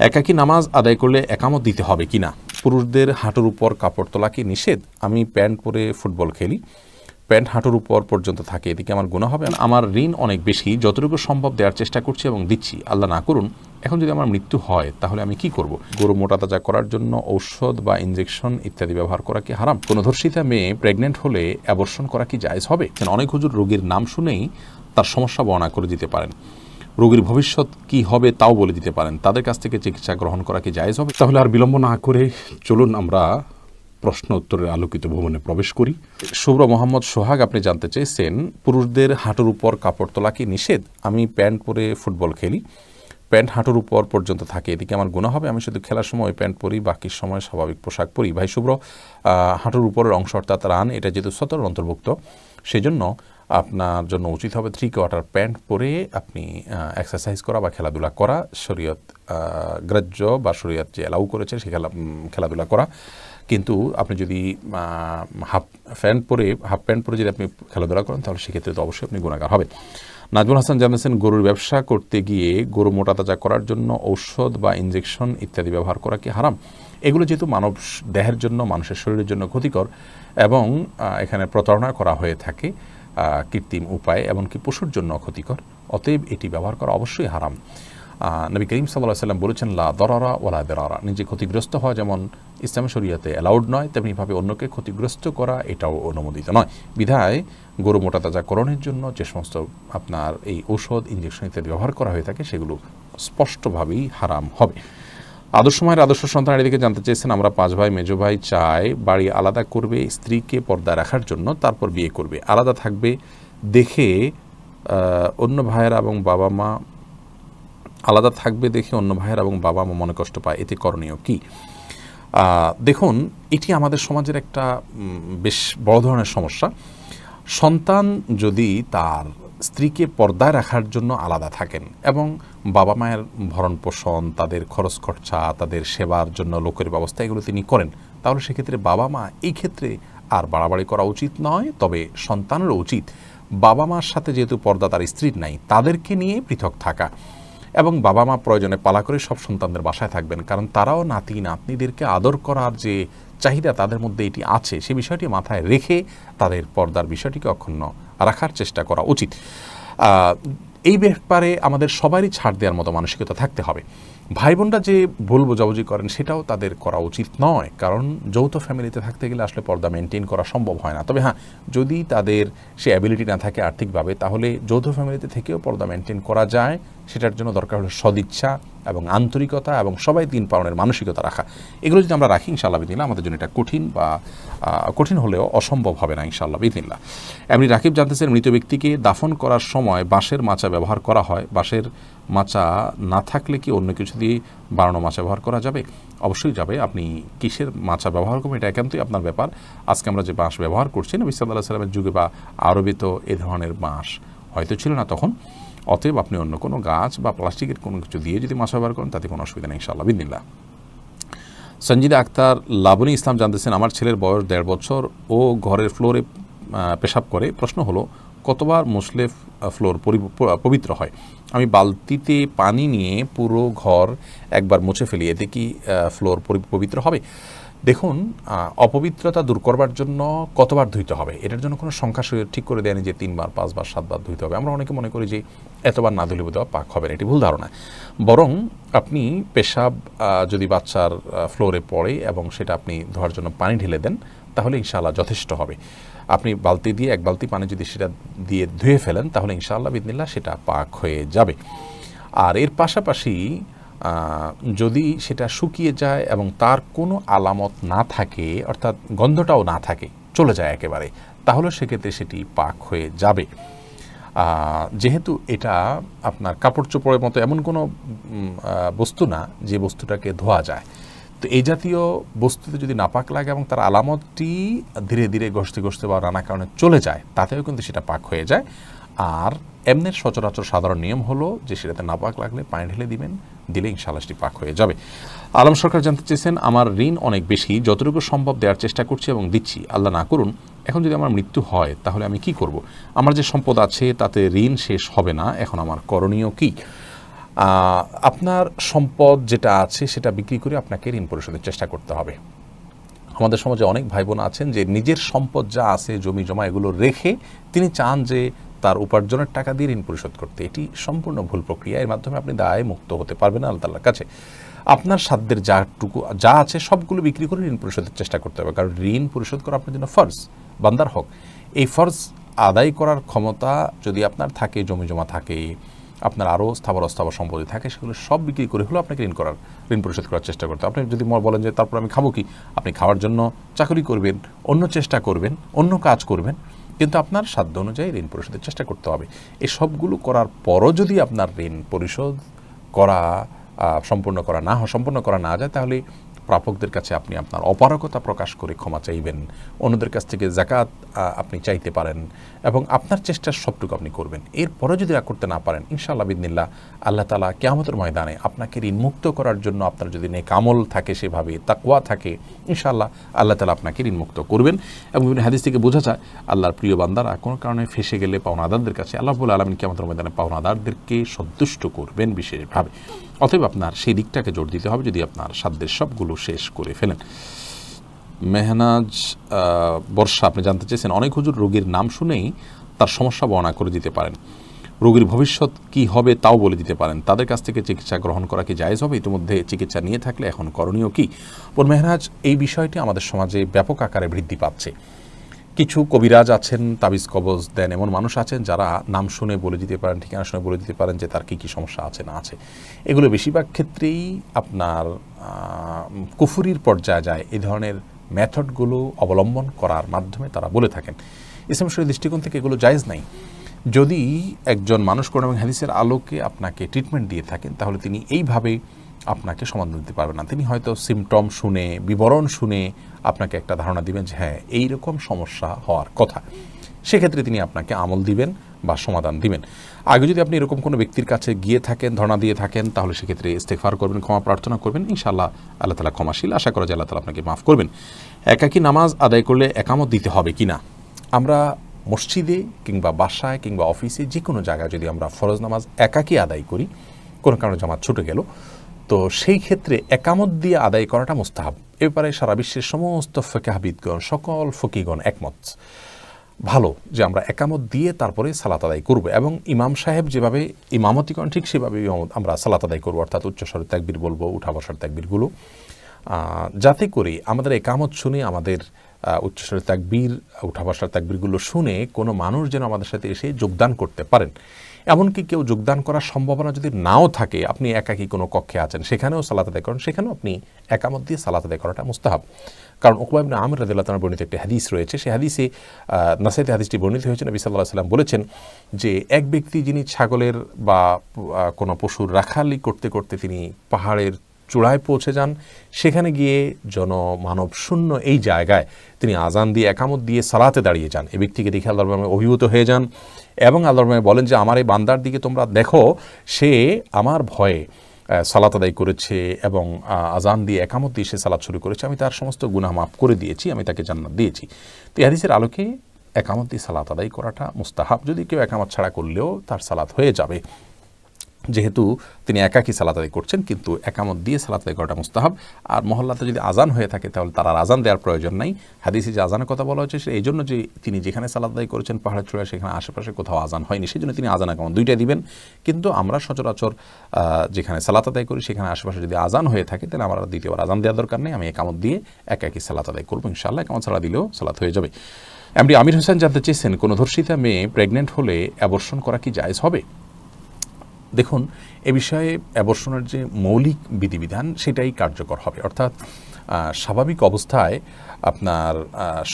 একাকী নামাজ আদায় করলে একামত দিতে হবে কিনা? পুরুষদের হাঁটুর উপর কাপড় তোলা কি নিষেধ? আমি প্যান্ট পরে ফুটবল খেলি, প্যান্ট হাঁটুর উপর পর্যন্ত থাকে, এদিকে আমার গুনাহ হবে? আমার ঋণ অনেক বেশি, যতটুকু সম্ভব দেওয়ার চেষ্টা করছি এবং দিচ্ছি, আল্লাহ না করুন। এখন যদি আমার মৃত্যু হয় তাহলে আমি কি করব? গরু মোটা তাজা করার জন্য ঔষধ বা ইনজেকশন ইত্যাদি ব্যবহার করা কি হারাম? কোনো ধর্ষিতা মেয়ে প্রেগনেন্ট হলে অ্যাবর্শন করা কি জায়েজ হবে? অনেক হুজুর রোগীর নাম শুনেই তার সমস্যা বর্ণনা করে দিতে পারেন, রোগীর ভবিষ্যৎ কি হবে তাও বলে দিতে পারেন, তাদের কাছ থেকে চিকিৎসা গ্রহণ করা কি জায়েজ হবে? তাহলে আর বিলম্ব না করে চলুন আমরা প্রশ্ন উত্তরের আলোকিত ভবনে প্রবেশ করি। শুভ্র মোহাম্মদ সোহাগ আপনি জানতে চেয়েছেন, পুরুষদের হাঁটুর উপর কাপড় তোলা কি নিষেধ? আমি প্যান্ট পরে ফুটবল খেলি, প্যান্ট হাঁটুর উপর পর্যন্ত থাকে, এদিকে আমার গুনাহ হবে? আমি শুধু খেলার সময় প্যান্ট পরি, বাকি সময় স্বাভাবিক পোশাক পরি। ভাই শুভ্র, হাঁটুর উপরের অংশ অর্থাৎ রান, এটা যেহেতু সতর অন্তর্ভুক্ত, সেজন্য আপনার জন্য উচিত হবে 3/4 প্যান্ট পরে আপনি এক্সারসাইজ করা বা খেলাধুলা করা, শরীয়ত গ্রাহ্য বা শরীয়ত যে অ্যালাউ করেছে সে খেলাধুলা করা। কিন্তু আপনি যদি হাফ প্যান্ট পরে যদি আপনি খেলাধুলা করেন তাহলে সেক্ষেত্রে তো অবশ্যই আপনি গুনাহগার হবেন। নাজমুল হাসান জানিয়েছেন, গরুর ব্যবসা করতে গিয়ে গরু মোটা তাজা করার জন্য ঔষধ বা ইনজেকশন ইত্যাদি ব্যবহার করা কি হারাম? এগুলো যেহেতু মানব দেহের জন্য, মানুষের শরীরের জন্য ক্ষতিকর এবং এখানে প্রতারণা করা হয়ে থাকে কৃত্রিম উপায়ে, এমনকি পশুর জন্য ক্ষতিকর, অতএব এটি ব্যবহার করা অবশ্যই হারাম। নবী করিম সাল্লাল্লাহু আলাইহি ওয়াসাল্লাম বলেছেন, লা দরারা ওয়ালা দিরারা, নিজে ক্ষতিগ্রস্ত হওয়া যেমন ইসলামী শরীয়তে অ্যালাউড নয়, তেমনিভাবে অন্যকে ক্ষতিগ্রস্ত করা এটাও অনুমোদিত নয়। বিধায় গরু মোটা তাজাকরণের জন্য যে সমস্ত আপনার এই ঔষধ, ইনজেকশন ইত্যাদি ব্যবহার করা হয়ে থাকে সেগুলো স্পষ্টভাবেই হারাম হবে। আদর্শ মায়ের আদর্শ সন্তানের দিকে জানতে চেয়েছেন, আমরা 5 ভাই, মেজো ভাই চাই বাড়ি আলাদা করবে স্ত্রীকে পর্দা রাখার জন্য, তারপর বিয়ে করবে, আলাদা থাকবে দেখে অন্য ভাইয়েরা এবং বাবা মা মনে কষ্ট পায়, এতে করণীয় কি? দেখুন, এটি আমাদের সমাজের একটা বেশ বড় ধরনের সমস্যা। সন্তান যদি তার স্ত্রীকে পর্দায় রাখার জন্য আলাদা থাকেন এবং বাবা মায়ের ভরণ পোষণ, তাদের খরচ খরচা, তাদের সেবার জন্য লোকের ব্যবস্থা এগুলো তিনি করেন, তাহলে সেক্ষেত্রে বাবা মা এই ক্ষেত্রে আর বাড়াবাড়ি করা উচিত নয়। তবে সন্তানেরও উচিত বাবা মার সাথে যেহেতু পর্দা তার স্ত্রীর নাই, তাদেরকে নিয়ে পৃথক থাকা এবং বাবা মা প্রয়োজনে পালা করে সব সন্তানদের বাসায় থাকবেন, কারণ তারাও নাতি নাতনিদেরকে আদর করার যে চাহিদা তাদের মধ্যে এটি আছে, সে বিষয়টি মাথায় রেখে তাদের পর্দার বিষয়টিকে অক্ষুণ্ণ রাখার চেষ্টা করা উচিত। এই ব্যাপারে আমাদের সবারই ছাড় দেওয়ার মতো মানসিকতা থাকতে হবে। ভাই বোনরা যে ভুল বোঝাবুঝি করেন সেটাও তাদের করা উচিত নয়, কারণ যৌথ ফ্যামিলিতে থাকতে গেলে আসলে পর্দা মেনটেন করা সম্ভব হয় না। তবে হ্যাঁ, যদি তাদের সে অ্যাবিলিটি না থাকে আর্থিকভাবে, তাহলে যৌথ ফ্যামিলিতে থেকেও পর্দা মেনটেন করা যায়। সেটার জন্য দরকার হলো সদিচ্ছা এবং আন্তরিকতা এবং সবাই দিন পালনের মানসিকতা রাখা। এগুলো যদি আমরা রাখি ইনশাআল্লাহ বিদিনিল্লাহ আমাদের জন্য এটা কঠিন হলেও অসম্ভব হবে না ইনশাআল্লাহ বিদিনিল্লাহ। এমনি রাকিব জানতেছেন, মৃত ব্যক্তিকে দাফন করার সময় বাঁশের মাচা ব্যবহার করা হয়, বাঁশের মাচা না থাকলে কি অন্য কিছু দিয়ে বানানো মাচা ব্যবহার করা যাবে? অবশ্যই যাবে। আপনি কিসের মাচা ব্যবহার করবেন এটা একান্তই আপনার ব্যাপার। আজকে আমরা যে বাঁশ ব্যবহার করছি, নবী সাল্লাল্লাহু আলাইহি ওয়াসাল্লামের যুগে বা আরবে তো এ ধরনের বাঁশ হয়তো ছিল না তখন, অতএব আপনি অন্য কোনো গাছ বা প্লাস্টিকের কোনো কিছু দিয়ে যদি মাছ ব্যবহার করেন তাতে কোনো অসুবিধা নেই ইনশাআল্লাহ বিদিনিল্লাহ। সঞ্জিদা আক্তার লাবনী ইসলাম জানতেছেন, আমার ছেলের বয়স 1.5 বছর, ও ঘরের ফ্লোরে পেশাব করে। প্রশ্ন হলো, কতবার মুছলে ফ্লোর পবিত্র হয়? আমি বালতিতে পানি নিয়ে পুরো ঘর একবার মুছে ফেলি, এতে কি ফ্লোর পবিত্র হবে? দেখুন, অপবিত্রতা দূর করবার জন্য কতবার ধুইতে হবে এটার জন্য কোনো সংখ্যা ঠিক করে দেয়নি যে 3 বার, 5 বার, 7 বার ধুইতে হবে। আমরা অনেকে মনে করি যে এতবার না ধুলে বোধহয় পাক হবে না, এটি ভুল ধারণা। বরং আপনি পেশাব যদি বাচ্চার ফ্লোরে পড়ে এবং সেটা আপনি ধোয়ার জন্য পানি ঢেলে দেন তাহলে ইনশাআল্লাহ যথেষ্ট হবে। আপনি বালতি দিয়ে 1 বালতি পানি যদি সেটা দিয়ে ধুয়ে ফেলেন তাহলে ইনশাআল্লাহ বিদিনিল্লাহ সেটা পাক হয়ে যাবে। আর এর পাশাপাশি যদি সেটা শুকিয়ে যায় এবং তার কোনো আলামত না থাকে, অর্থাৎ গন্ধটাও না থাকে, চলে যায় একেবারে, তাহলে সেক্ষেত্রে সেটি পাক হয়ে যাবে। যেহেতু এটা আপনার কাপড় চোপড়ের মতো এমন কোনো বস্তু না যে বস্তুটাকে ধোয়া যায়, তো এই জাতীয় বস্তুতে যদি নাপাক লাগে এবং তার আলামতটি ধীরে ধীরে ঘষতে বা নানা কারণে চলে যায়, তাতেও কিন্তু সেটা পাক হয়ে যায়। আর এমনের সচরাচর সাধারণ নিয়ম হলো যে সেটাতে নাপাক লাগলে পানি ঢেলে দিলে ইনশাআল্লাহ সেটি পাক হয়ে যাবে। আলম সরকার জানতে চেয়েছেন, আমার ঋণ অনেক বেশি, যতটুকু সম্ভব দেওয়ার চেষ্টা করছি এবং দিচ্ছি, আল্লাহ না করুন। এখন যদি আমার মৃত্যু হয় তাহলে আমি কি করব? আমার যে সম্পদ আছে তাতে ঋণ শেষ হবে না, এখন আমার করণীয় কি? আপনার সম্পদ যেটা আছে সেটা বিক্রি করে আপনাকে ঋণ পরিশোধের চেষ্টা করতে হবে। আমাদের সমাজে অনেক ভাই বোন আছেন যে নিজের সম্পদ যা আছে, জমি জমা, এগুলো রেখে তিনি চান যে তার উপার্জনের টাকা দিয়ে ঋণ পরিশোধ করতে। এটি সম্পূর্ণ ভুল প্রক্রিয়া। এর মাধ্যমে আপনি দায় মুক্ত হতে পারবেন আল্লাহ তাআলার কাছে। আপনার সাধ্যের যা আছে সবগুলো বিক্রি করে ঋণ পরিশোধের চেষ্টা করতে হবে, কারণ ঋণ পরিশোধ করা আপনার জন্য ফরজ, বান্দার হক। এই ফরজ আদায় করার ক্ষমতা যদি আপনার থাকে, জমি জমা থাকে, আপনার আরও স্থাবর অস্থাবর সম্পত্তি থাকে, সেগুলো সব বিক্রি করে হলেও আপনাকে ঋণ পরিশোধ করার চেষ্টা করতে। আপনি যদি বলেন যে তারপর আমি খাবো কি, আপনি খাওয়ার জন্য চাকরি করবেন, অন্য চেষ্টা করবেন, অন্য কাজ করবেন, কিন্তু আপনার সাধ্য অনুযায়ী ঋণ পরিশোধের চেষ্টা করতে হবে। এই সবগুলো করার পরও যদি আপনার ঋণ পরিশোধ করা সম্পূর্ণ করা না যায়, তাহলে প্রাপকদের কাছে আপনি আপনার অপারগতা প্রকাশ করে ক্ষমা চাইবেন, অন্যদের কাছ থেকে যাকাত আপনি চাইতে পারেন, এবং আপনার চেষ্টার সবটুকু আপনি করবেন। এরপরে যদি করতে না পারেন, ইনশাআল্লাহ বিদিনিল্লাহ আল্লাহ তাআলা কিয়ামতের ময়দানে আপনাকে ঋণ মুক্ত করার জন্য আপনার যদি নেক আমল থাকে, সেভাবে তাকওয়া থাকে, ইনশাআল্লাহ আল্লাহ তাআলা আপনাকে ঋণ মুক্ত করবেন। এবং বিভিন্ন হাদিস থেকে বোঝা যায় আল্লাহর প্রিয় বান্দারা কোনো কারণে ফেসে গেলে পাওনাদারদের কাছে আল্লাহ রাব্বুল আলামিন কিয়ামতের ময়দানে পাওনাদারদেরকে সন্তুষ্ট করবেন বিশেষভাবে। অতএব আপনার সেই দিকটাকে জোর দিতে হবে যদি আপনার সাধ্যের সবগুলো শেষ করে ফেলেন। মেহনাজ বর্ষা আপনি জানতে চেয়েছেন, অনেক হুজুর রোগীর নাম শুনেই তার সমস্যা বর্ণনা করে দিতে পারেন, রোগীর ভবিষ্যৎ কি হবে তাও বলে দিতে পারেন, তাদের কাছ থেকে চিকিৎসা গ্রহণ করা কি জায়েজ হবে? ইতিমধ্যে চিকিৎসা নিয়ে থাকলে এখন করণীয় কি? মেহনাজ, এই বিষয়টি আমাদের সমাজে ব্যাপক আকারে বৃদ্ধি পাচ্ছে। কিছু কবিরাজ আছেন, তাবিজ কবজ দেন, এমন মানুষ আছেন যারা নাম শুনে বলে দিতে পারেন, ঠিকানা শুনে বলে দিতে পারেন যে তার কী কী সমস্যা আছে না আছে। এগুলো বেশিরভাগ ক্ষেত্রেই আপনার কুফুরির পর্যায়ে যায়। এই ধরনের মেথডগুলো অবলম্বন করার মাধ্যমে তারা বলে থাকেন। ইসলাম শরীয়তের দৃষ্টিকোণ থেকে এগুলো জায়েজ নাই। যদি একজন মানুষ কোরআন এবং হাদিসের আলোকে আপনাকে ট্রিটমেন্ট দিয়ে থাকেন, তাহলে তিনি এইভাবে আপনাকে সমাধান দিতে পারবেন না। তিনি হয়তো সিমটম শুনে, বিবরণ শুনে আপনাকে একটা ধারণা দিবেন যে হ্যাঁ এইরকম সমস্যা হওয়ার কথা। সেক্ষেত্রে তিনি আপনাকে আমল দিবেন বা সমাধান দিবেন। আগে যদি আপনি এরকম কোনো ব্যক্তির কাছে গিয়ে থাকেন, ধারণা দিয়ে থাকেন, তাহলে সেক্ষেত্রে ইস্তেগফার করবেন, ক্ষমা প্রার্থনা করবেন, ইনশাআল্লাহ আল্লাহ তাআলা ক্ষমাশীল। আশা করা যায় আল্লাহ তাআলা আপনাকে মাফ করবেন। একাকী নামাজ আদায় করলে একামত দিতে হবে কি না? আমরা মসজিদে কিংবা বাসায় কিংবা অফিসে যে কোনো জায়গায় যদি আমরা ফরজ নামাজ একাকী আদায় করি, কোনো কারণে জামাত ছুটে গেল, তো সেই ক্ষেত্রে একামত দিয়ে আদায় করাটা মুস্তাহাব। এ ব্যাপারে সারা বিশ্বের সমস্ত ফিকহাবিদগণ, সকল ফকিগণ একমত। ভালো যে আমরা একামত দিয়ে তারপরে সালাত আদায় করব, এবং ইমাম সাহেব যেভাবে ইমামতি করেন ঠিক সেভাবে আমরা সালাত আদায় করব, অর্থাৎ উচ্চস্বরে তাকবীর বলবো, উঠা বসার তাকবীরগুলো, যাতে করে আমাদের একামত শুনে, আমাদের উচ্চস্বরে তাকবীর, উঠা বসার তাকবীরগুলো শুনে কোনো মানুষ যেন আমাদের সাথে এসে যোগদান করতে পারেন। এমনকি কেউ যোগদান করার সম্ভাবনা যদি নাও থাকে, আপনি একাকী কোনো কক্ষে আছেন, সেখানেও সালাত আদায় করেন, সেখানেও আপনি একামত দিয়ে সালাত আদায় করাটা মুস্তাহাব। কারণ উকবা ইবনে আমির রাদিয়াল্লাহু তাআলা বর্ণিত একটি হাদিস রয়েছে, সেই হাদিসে নাসাইতে হাদিসটি বর্ণিত হয়েছে। নবী সাল্লাল্লাহু আলাইহি ওয়াসাল্লাম বলেছেন যে এক ব্যক্তি যিনি ছাগলের বা কোনো পশুর রাখালি করতে করতে তিনি পাহাড়ের চূড়ায় পৌঁছে যান, সেখানে গিয়ে জনমানব শূন্য এই জায়গায় তিনি আজান দিয়ে একামত দিয়ে সালাতে দাঁড়িয়ে যান। এই ব্যক্তিকে দেখে আল্লাহর নামে অভিভূত হয়ে যান এবং আল্লাহর নামে বলেন যে আমার এই বান্দার দিকে তোমরা দেখো, সে আমার ভয়ে সালাত আদায় করেছে এবং আজান দিয়ে একামত দিয়ে সে সালাত শুরু করেছে, আমি তার সমস্ত গুনাহ মাফ করে দিয়েছি, আমি তাকে জান্নাত দিয়েছি। তো এই হাদিসের আলোকে একামত দিয়ে সালাত আদায় করাটা মুস্তাহাব। যদি কেউ একামত ছাড়া করলেও তার সালাত হয়ে যাবে, যেহেতু তিনি একাকী সালাত আদায় করছেন, কিন্তু একামত দিয়ে সালাত আদায় করাটা মুস্তাহাব। আর মহল্লাতে যদি আজান হয়ে থাকে তাহলে তার আর আজান দেওয়ার প্রয়োজন নাই। হাদিসে যে আজানের কথা বলা হয়েছে সে এই জন্য যে তিনি যেখানে সালাত আদায় করেছেন পাহাড়ের চূড়ায়, সেখানে আশেপাশে কোথাও আজান হয়নি, সেই জন্য তিনি আজান একামত দুইটাই দিবেন। কিন্তু আমরা সচরাচর যেখানে সালাত আদায় করি সেখানে আশেপাশে যদি আজান হয়ে থাকে, তাহলে আমরা দ্বিতীয়বার আজান দেওয়ার দরকার নেই, আমি একামত দিয়ে একাকী সালাত আদায় করবো, ইনশাআল্লাহ একামত ছাড়া দিলেও সালাত হয়ে যাবে। এমডি আমির হোসেন জানতে চেয়েছেন, কোনো ধর্ষিতা মেয়ে প্রেগনেন্ট হলে অ্যাবর্শন করা কি জায়েজ হবে? দেখুন, এ বিষয়ে অ্যাবর্শনের যে মৌলিক বিধিবিধান সেটাই কার্যকর হবে। অর্থাৎ স্বাভাবিক অবস্থায় আপনার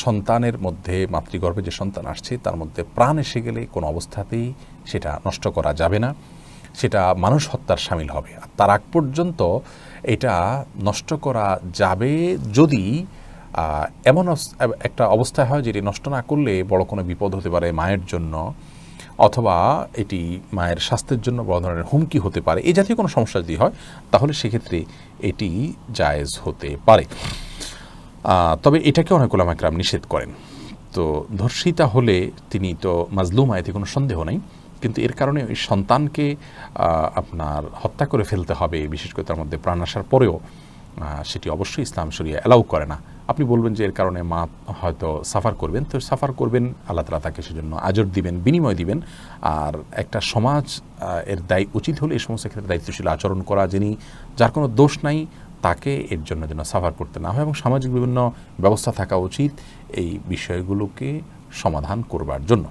সন্তানের মধ্যে, মাতৃগর্ভে যে সন্তান আসছে তার মধ্যে প্রাণ এসে গেলে কোনো অবস্থাতেই সেটা নষ্ট করা যাবে না, সেটা মানুষ হত্যার শামিল হবে। আর তার আগ পর্যন্ত এটা নষ্ট করা যাবে যদি এমন একটা অবস্থায় হয় যেটি নষ্ট না করলে বড় কোনো বিপদ হতে পারে মায়ের জন্য, অথবা এটি মায়ের স্বাস্থ্যের জন্য বড় ধরনের হুমকি হতে পারে। এই জাতীয় কোনো সমস্যা যদি হয় তাহলে সেক্ষেত্রে এটি জায়েজ হতে পারে। তবে এটাকে অনেক উলামা কেরাম নিষেধ করেন। তো ধর্ষিতা হলে তিনি তো মাজলুমা, এতে কোনো সন্দেহ নেই, কিন্তু এর কারণে ওই সন্তানকে আপনার হত্যা করে ফেলতে হবে, বিশেষ করে তার মধ্যে প্রাণ আসার পরেও, সেটি অবশ্যই ইসলাম শরিয়া অ্যালাউ করে না। আপনি বলবেন যে এর কারণে মা হয়তো সাফার করবেন, তো সাফার করবেন, আল্লাহ তাআলা তাকে সেজন্য আজর দিবেন, বিনিময় দিবেন। আর একটা সমাজ এর দায় উচিত হলে এই সমস্ত ক্ষেত্রে দায়িত্বশীল আচরণ করা, যার কোনো দোষ নাই তাকে এর জন্য যেন সাফার করতে না হয়, এবং সামাজিক বিভিন্ন ব্যবস্থা থাকা উচিত এই বিষয়গুলোকে সমাধান করবার জন্য।